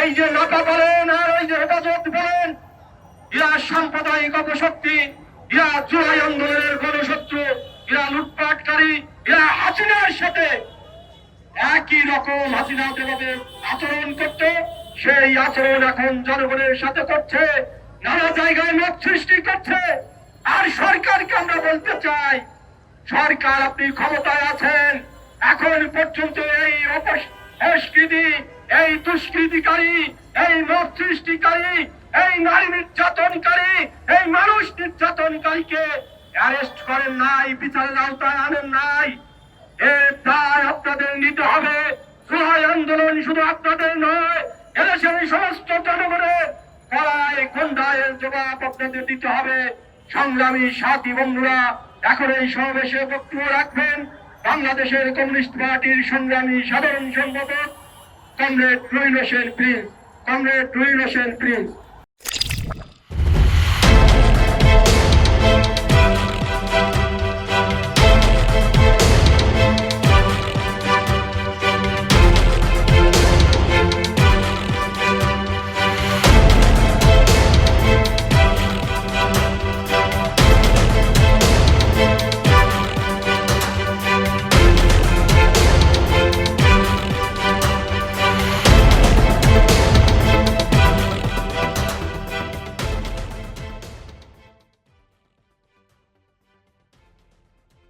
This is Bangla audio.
এই যে নাকা বলেন আর ওই যে হেফাজত বলেন, এরা সাম্প্রদায়িক অপশক্তি, এরা জুলাই আন্দোলনের গণশত্রু, এরা লুটপাটকারী, এরা হাসিনার সাথে একই রকম। হাসিনা যেভাবে আচরণ করতো সেই আচরণ এখন জনগণের সাথে করছে, নানা জায়গায় মত সৃষ্টি করছে। আর সরকারকে আমরা বলতে চাই, সরকার আপনি ক্ষমতায় আছেন, এখন পর্যন্ত এই অপসংস্কৃতি, এই দুষ্কৃতিকারী, এই মত সৃষ্টিকারী, এই নারী নির্যাতনকারী, এই মানুষ নির্যাতনকারীকে অ্যারেস্ট করেন নাই, বিচারের আওতায় আনেন নাই। এর দায় আপনাদের নিতে হবে। জুলাই আন্দোলন শুধু আপনাদের নয়, এদেশের সমস্ত জনগণের গলায় খন্ডায় জবাব আপনাদের দিতে হবে। সংগ্রামী সাথী বন্ধুরা, এখন এই সমাবেশে বক্তব্য রাখবেন বাংলাদেশের কমিউনিস্ট পার্টির সংগ্রামী সাধারণ সম্পাদক comrade Ruhil Hossain Prince. Comrade Ruhil Hossain Prince.